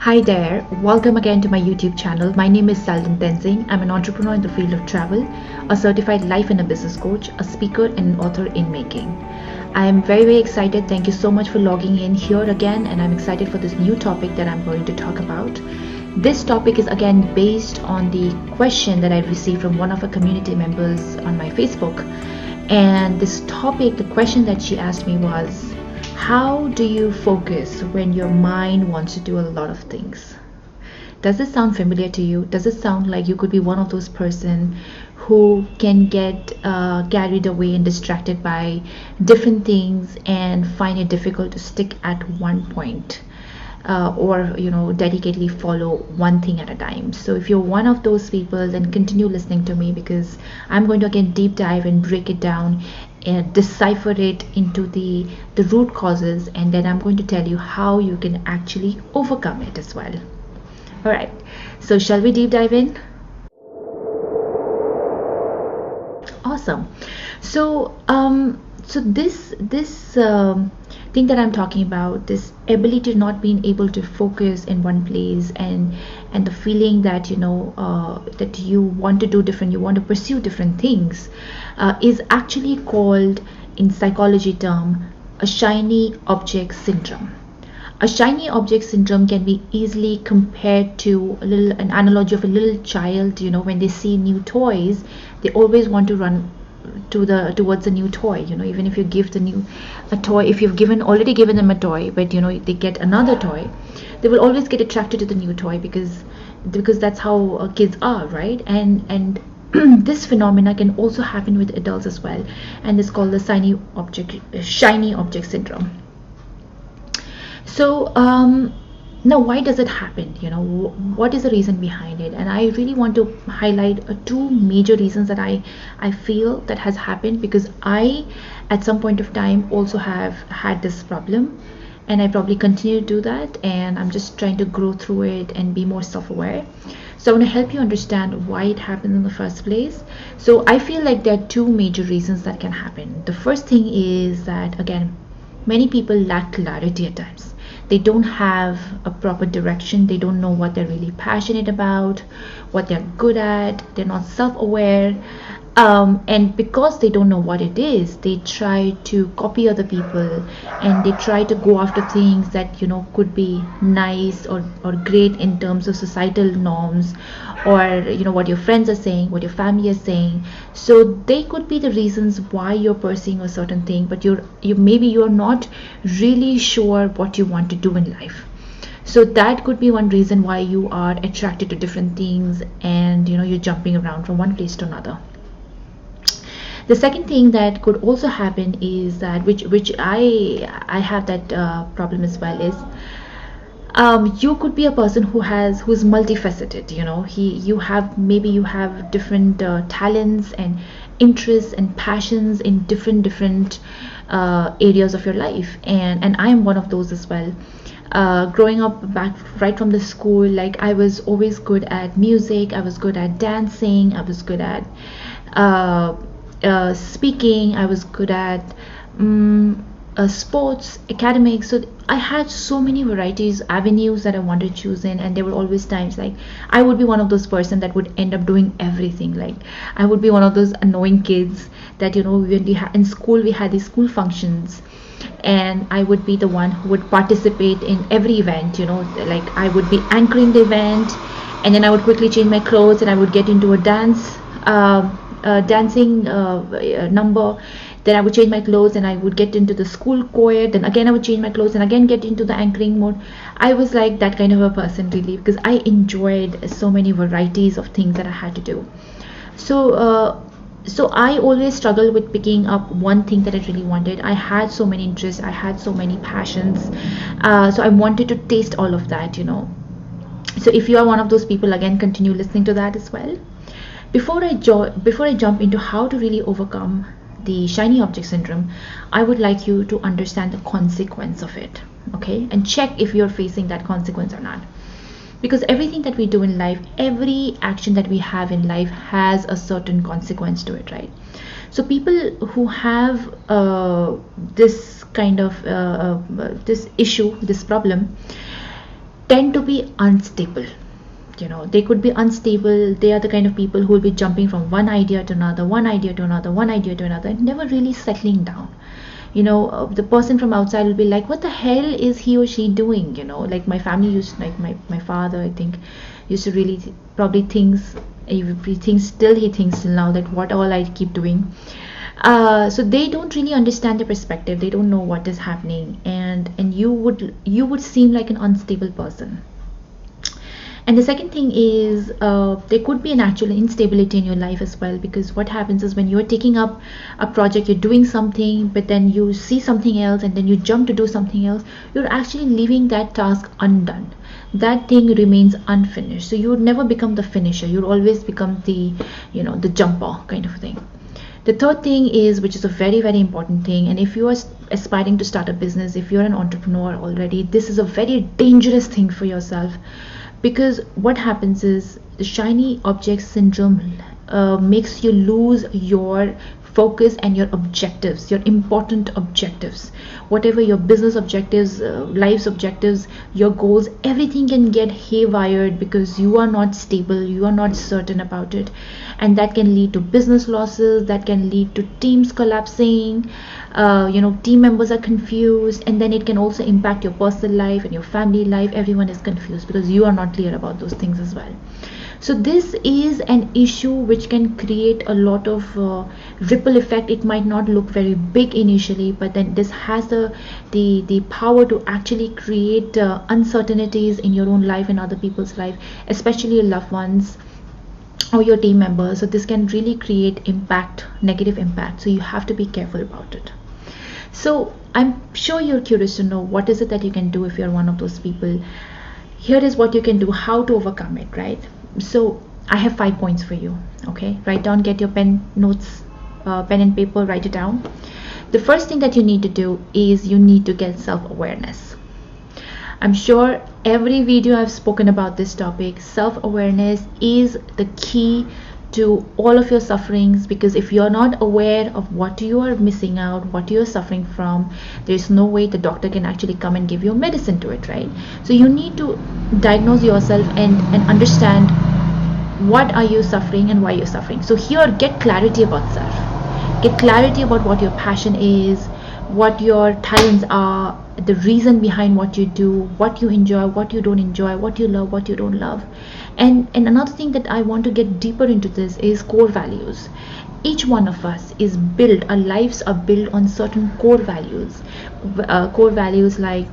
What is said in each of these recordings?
Hi there, welcome again to my YouTube channel. My name is Seldon Tenzing. I'm an entrepreneur in the field of travel, a certified life and a business coach, a speaker, and an author in making. I am very excited. Thank you so much for logging in here again, and I'm excited for this new topic that I'm going to talk about. This topic is again based on the question that I received from one of our community members on my Facebook. And this topic, the question that she asked me was, how do you focus when your mind wants to do a lot of things? Does it sound familiar to you? Does it sound like you could be one of those person who can get carried away and distracted by different things and find it difficult to stick at one point? Or dedicatedly follow one thing at a time. So if you're one of those people, then continue listening to me, because I'm going to again deep dive and break it down and decipher it into the root causes, and then I'm going to tell you how you can actually overcome it as well. All right, so shall we deep dive in? Awesome. So this thing that I'm talking about, this ability to not being able to focus in one place, and the feeling that that you want to do different, you want to pursue different things, is actually called in psychology term a shiny object syndrome. A shiny object syndrome can be easily compared to an analogy of a little child. When they see new toys, they always want to run towards a new toy. Even if you give a toy, if you've already given them a toy, but they get another toy, they will always get attracted to the new toy, because that's how kids are, right? And this phenomena can also happen with adults as well, and it's called the shiny object syndrome. So now, why does it happen? What is the reason behind it? And I really want to highlight two major reasons that I feel that has happened, because I at some point of time also have had this problem, and I probably continue to do that, and I'm just trying to grow through it and be more self-aware. So I want to help you understand why it happened in the first place. So I feel like there are two major reasons that can happen. The first thing is that, again, many people lack clarity at times. They don't have a proper direction. They don't know what they're really passionate about, what they're good at. They're not self-aware. And because they don't know what it is, they try to copy other people, and they try to go after things that could be nice or great in terms of societal norms, or what your friends are saying, what your family is saying. So they could be the reasons why you're pursuing a certain thing, but maybe you're not really sure what you want to do in life. So that could be one reason why you are attracted to different things, and you're jumping around from one place to another. The second thing that could also happen is that, which I have that problem as well, is you could be a person who's multifaceted. You have different talents and interests and passions in different areas of your life, and I am one of those as well. Growing up, back right from the school, like, I was always good at music, I was good at dancing, I was good at speaking, I was good at sports, academics. So I had so many avenues that I wanted to choose in, and there were always times like I would be one of those person that would end up doing everything. Like, I would be one of those annoying kids that when we in school, we had these school functions, and I would be the one who would participate in every event. Like, I would be anchoring the event, and then I would quickly change my clothes, and I would get into a dancing number. Then I would change my clothes, and I would get into the school choir. Then again I would change my clothes, and again get into the anchoring mode. I was like that kind of a person, really, because I enjoyed so many varieties of things that I had to do. So I always struggled with picking up one thing that I really wanted. I had so many interests, I had so many passions, so I wanted to taste all of that. So if you are one of those people, again, continue listening to that as well. Before I jump into how to really overcome the shiny object syndrome, I would like you to understand the consequence of it, okay? And check if you're facing that consequence or not. Because everything that we do in life, every action that we have in life has a certain consequence to it, right? So people who have this kind of this issue, this problem, tend to be unstable. They could be unstable. They are the kind of people who will be jumping from one idea to another, one idea to another, one idea to another, and never really settling down. The person from outside will be like, what the hell is he or she doing? Like my family used, like my father, I think, used to really probably thinks, he thinks till now, that what all I keep doing. So they don't really understand the perspective. They don't know what is happening, and you would seem like an unstable person. And the second thing is, there could be an actual instability in your life as well, because what happens is, when you're taking up a project, you're doing something, but then you see something else, and then you jump to do something else, you're actually leaving that task undone. That thing remains unfinished. So you would never become the finisher. You'll always become the jumper kind of thing. The third thing is, which is a very, very important thing, and if you are aspiring to start a business, if you're an entrepreneur already, this is a very dangerous thing for yourself. Because what happens is, the shiny object syndrome makes you lose your focus and your objectives, your important objectives. Whatever your business objectives, life's objectives, your goals, everything can get haywired because you are not stable, you are not certain about it. And that can lead to business losses, that can lead to teams collapsing, team members are confused, and then it can also impact your personal life and your family life. Everyone is confused because you are not clear about those things as well. So this is an issue which can create a lot of ripple effect. It might not look very big initially, but then this has the power to actually create uncertainties in your own life and other people's life, especially your loved ones or your team members. So this can really create negative impact. So you have to be careful about it. So I'm sure you're curious to know, what is it that you can do if you're one of those people. Here is what you can do, how to overcome it, right? So I have 5 points for you. Okay, write down, get your pen and paper, write it down. The first thing that you need to do is, you need to get self-awareness. I'm sure every video I've spoken about this topic, self-awareness is the key to all of your sufferings, because if you're not aware of what you are missing out, what you're suffering from, there's no way the doctor can actually come and give you medicine to it, right? So you need to diagnose yourself and understand what are you suffering and why you're suffering. So here, get clarity about self, get clarity about what your passion is, what your talents are, the reason behind what you do, what you enjoy, what you don't enjoy, what you love, what you don't love. And another thing that I want to get deeper into this is core values. Each one of us is built, our lives are built on certain core values. Core values, like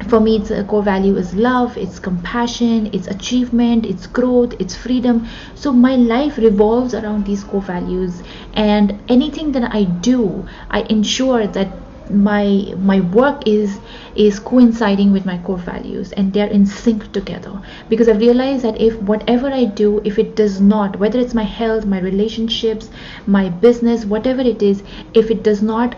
for me, it's a core value is love, it's compassion, it's achievement, it's growth, it's freedom. So my life revolves around these core values, and anything that I do, I ensure that my work is coinciding with my core values, and they're in sync together. Because I realize that if whatever I do, if it does not, whether it's my health, my relationships, my business, whatever it is, if it does not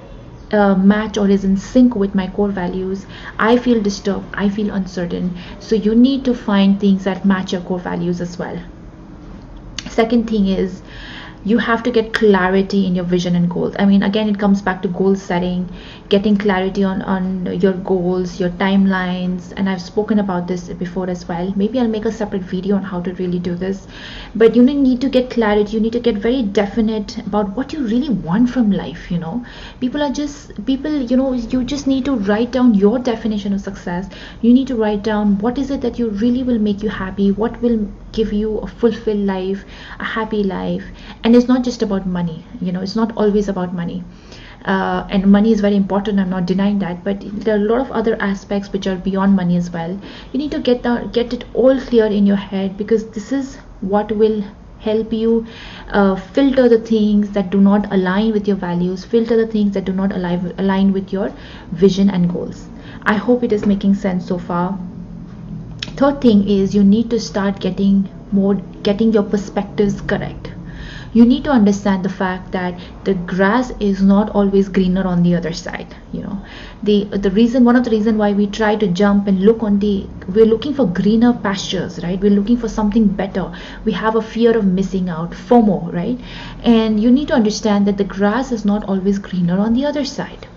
match or is in sync with my core values, I feel disturbed, I feel uncertain. So you need to find things that match your core values as well. Second thing is, you have to get clarity in your vision and goals. I mean, again, it comes back to goal setting, getting clarity on your goals, your timelines, and I've spoken about this before as well. Maybe I'll make a separate video on how to really do this. But you need to get clarity. You need to get very definite about what you really want from life. You just need to write down your definition of success. You need to write down what is it that you really will make you happy, what will give you a fulfilled life, a happy life. And it's not just about money. It's not always about money. And money is very important, I'm not denying that, but there are a lot of other aspects which are beyond money as well. You need to get it all clear in your head, because this is what will help you filter the things that do not align with your values, filter the things that do not align with your vision and goals. I hope it is making sense so far. Third thing is, you need to start getting your perspectives correct. You need to understand the fact that the grass is not always greener on the other side. One of the reason why we try to jump and we're looking for greener pastures, right? We're looking for something better. We have a fear of missing out, FOMO, right? And you need to understand that the grass is not always greener on the other side.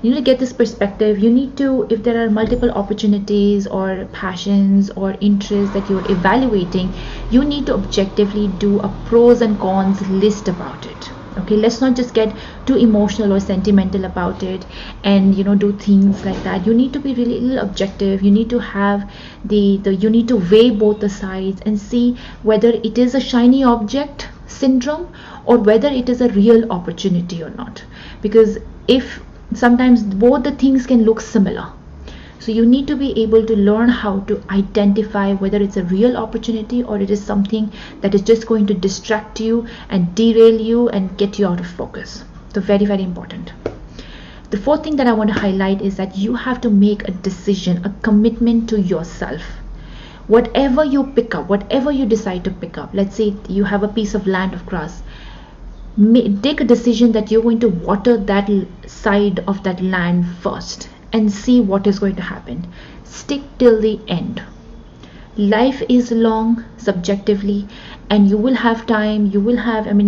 You need to get this perspective. You need to, if there are multiple opportunities or passions or interests that you're evaluating, you need to objectively do a pros and cons list about it. Okay, let's not just get too emotional or sentimental about it and do things like that. You need to be really little objective. You need to have the you need to weigh both the sides and see whether it is a shiny object syndrome or whether it is a real opportunity or not, because if sometimes both the things can look similar. So you need to be able to learn how to identify whether it's a real opportunity or it is something that is just going to distract you and derail you and get you out of focus. So very, very important. The fourth thing that I want to highlight is that you have to make a decision, a commitment to yourself. Whatever you pick up, whatever you decide to pick up, let's say you have a piece of land of grass, take a decision that you're going to water that side of that land first and see what is going to happen. Stick till the end. Life is long subjectively, and you will have time,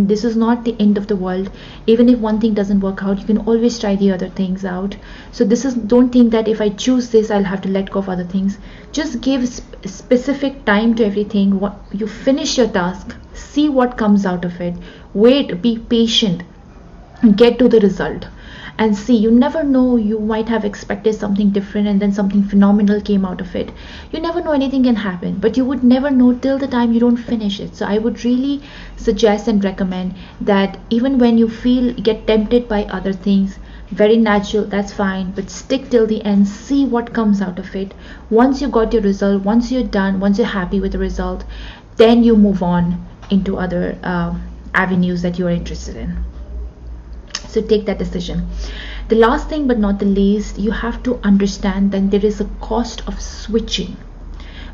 this is not the end of the world. Even if one thing doesn't work out, you can always try the other things out. So don't think that if I choose this I'll have to let go of other things. Just give specific time to everything. You finish your task, see what comes out of it, wait, be patient, get to the result and see. You never know, you might have expected something different and then something phenomenal came out of it. You never know, anything can happen, but you would never know till the time you don't finish it. So I would really suggest and recommend that even when you get tempted by other things, very natural, that's fine, but stick till the end, see what comes out of it. Once you got your result, once you're done, once you're happy with the result, then you move on into other avenues that you are interested in. So take that decision. The last thing but not the least, you have to understand that there is a cost of switching.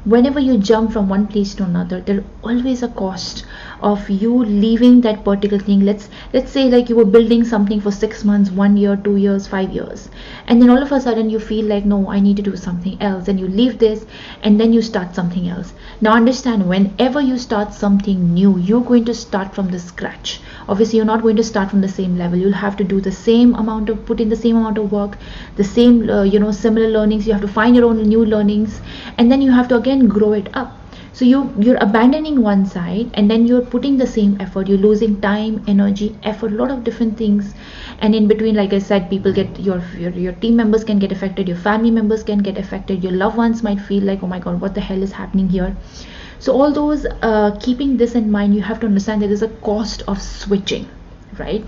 Whenever you jump from one place to another, there's always a cost of you leaving that particular thing. Let's say like you were building something for 6 months, 1 year, 2 years, 5 years, and then all of a sudden you feel like, no, I need to do something else, and you leave this and then you start something else. Now understand, whenever you start something new, you're going to start from the scratch. Obviously you're not going to start from the same level. You'll have to do the same amount of, put in the same amount of work, the same similar learnings. You have to find your own new learnings, and then you have to again grow it up. So you're abandoning one side and then you're putting the same effort. You're losing time, energy, effort, a lot of different things, and in between, like I said, people get your team members can get affected, your family members can get affected, your loved ones might feel like, oh my god, what the hell is happening here. So all those, keeping this in mind, you have to understand there is a cost of switching, right?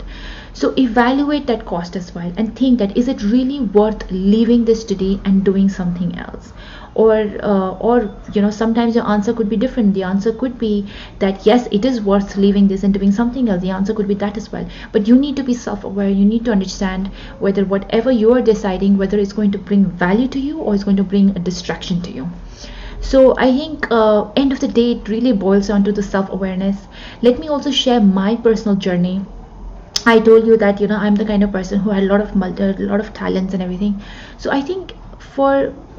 So evaluate that cost as well and think that, is it really worth leaving this today and doing something else? Or sometimes your answer could be different. The answer could be that yes, it is worth leaving this and doing something else. The answer could be that as well. But you need to be self-aware. You need to understand whether whatever you are deciding, whether it's going to bring value to you or it's going to bring a distraction to you. So I think end of the day, it really boils down to the self-awareness. Let me also share my personal journey. I told you that I'm the kind of person who had a lot of talents and everything. So I think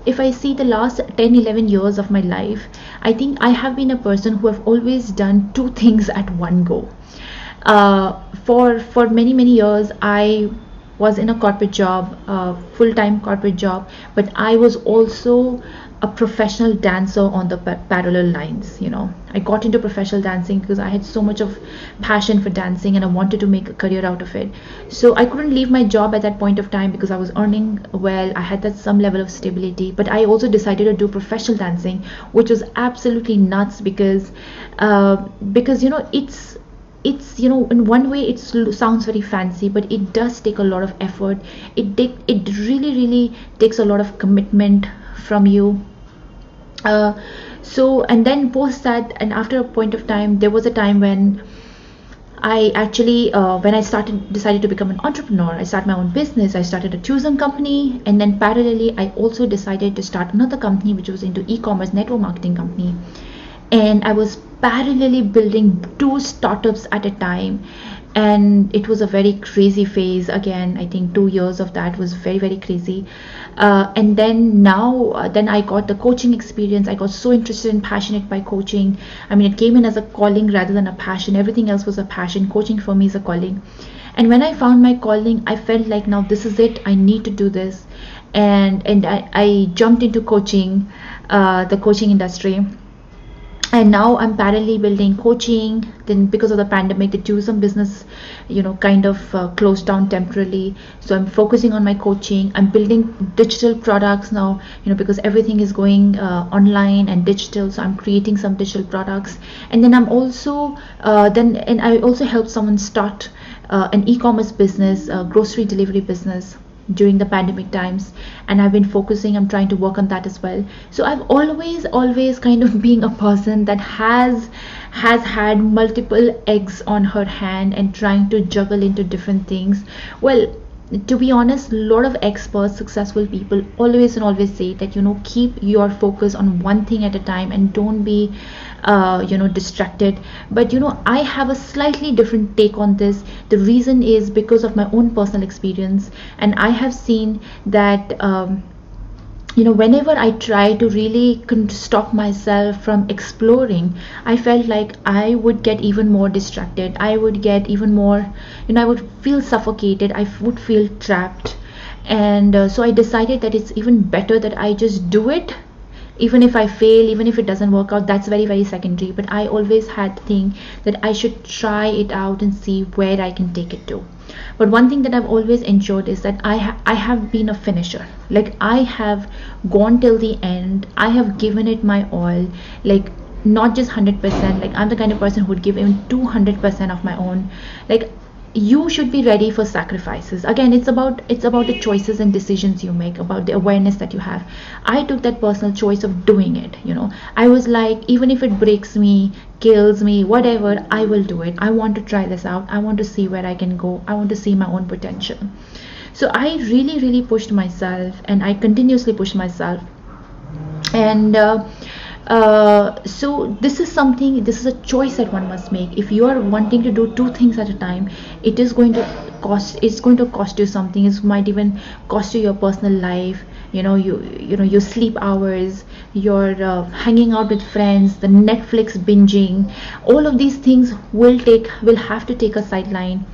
if I see the last 10-11 years of my life, I think I have been a person who have always done two things at one go. For many years I was in a corporate job, full-time corporate job, but I was also a professional dancer on the parallel lines. I got into professional dancing because I had so much of passion for dancing and I wanted to make a career out of it. So I couldn't leave my job at that point of time because I was earning well, I had that some level of stability, but I also decided to do professional dancing, which was absolutely nuts because it's in one way it sounds very fancy, but it does take a lot of effort. It really takes a lot of commitment from you. And then post that, and after a point of time, there was a time when I actually when I decided to become an entrepreneur. I started my own business. I started a tourism company, and then parallelly I also decided to start another company which was into e-commerce, network marketing company. And I was parallelly building two startups at a time, and it was a very crazy phase. Again, I think 2 years of that was very crazy. And then then I got the coaching experience. I got so interested and passionate by coaching. It came in as a calling rather than a passion. Everything else was a passion. Coaching for me is a calling. And when I found my calling, I felt like, now this is it, I need to do this. And I jumped into coaching, the coaching industry. And now I'm parallelly building coaching. Then because of the pandemic, the tourism business, kind of closed down temporarily, so I'm focusing on my coaching. I'm building digital products now, because everything is going online and digital, so I'm creating some digital products. And then I'm also and I also helped someone start an e-commerce business, a grocery delivery business, during the pandemic times. And I've been focusing, I'm trying to work on that as well. So I've always kind of being a person that has had multiple eggs on her hand and trying to juggle into different things. Well, to be honest, a lot of experts, successful people always say that, keep your focus on one thing at a time and don't be distracted. But I have a slightly different take on this. The reason is because of my own personal experience, and I have seen that whenever I try to really stop myself from exploring, I felt like I would get even more distracted. I would get even more, I would feel suffocated. I would feel trapped. And so I decided that it's even better that I just do it. Even if I fail, even if it doesn't work out, that's very secondary. But I always had the thing that I should try it out and see where I can take it to. But one thing that I've always enjoyed is that I have been a finisher. Like, I have gone till the end. I have given it my all. Like, not just 100%. Like, I'm the kind of person who would give even 200% of my own. Like, you should be ready for sacrifices. Again, it's about the choices and decisions you make, about the awareness that you have. I took that personal choice of doing it. I was like, even if it breaks me, kills me, whatever, I will do it. I want to try this out. I want to see where I can go. I want to see my own potential. So I really pushed myself, and I continuously pushed myself. And so this is a choice that one must make. If you are wanting to do two things at a time, it's going to cost you something. It might even cost you your personal life, your sleep hours, your hanging out with friends, the Netflix binging. All of these things will have to take a sideline.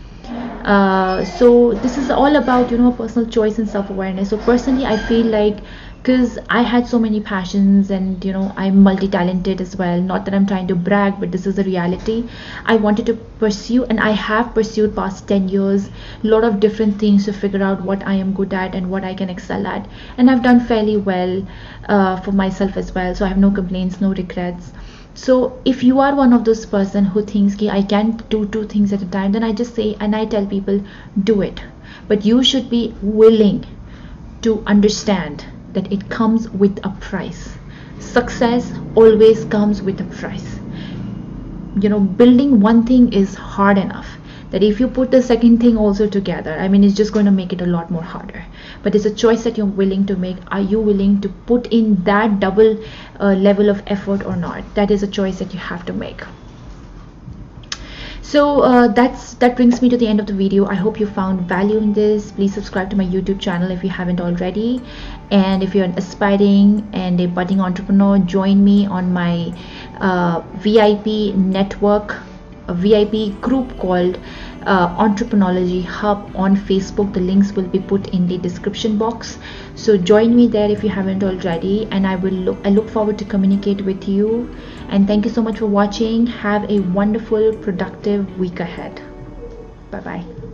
So this is all about personal choice and self-awareness. So personally, I feel like, because I had so many passions, and I'm multi-talented as well. Not that I'm trying to brag, but this is a reality. I wanted to pursue, and I have pursued past 10 years, a lot of different things to figure out what I am good at and what I can excel at. And I've done fairly well for myself as well. So I have no complaints, no regrets. So if you are one of those person who thinks I can do two things at a time, then I just say, and I tell people, do it. But you should be willing to understand that it comes with a price. Success always comes with a price. Building one thing is hard enough, that if you put the second thing also together, it's just going to make it a lot more harder. But it's a choice that you're willing to make. Are you willing to put in that double level of effort or not? That is a choice that you have to make. So that brings me to the end of the video. I hope you found value in this. Please subscribe to my YouTube channel if you haven't already. And if you're an aspiring and a budding entrepreneur, join me on my VIP network, a VIP group called Entrepreneurology Hub on Facebook. The links will be put in the description box. So join me there if you haven't already, and I look forward to communicate with you. And thank you so much for watching. Have a wonderful, productive week ahead. Bye bye.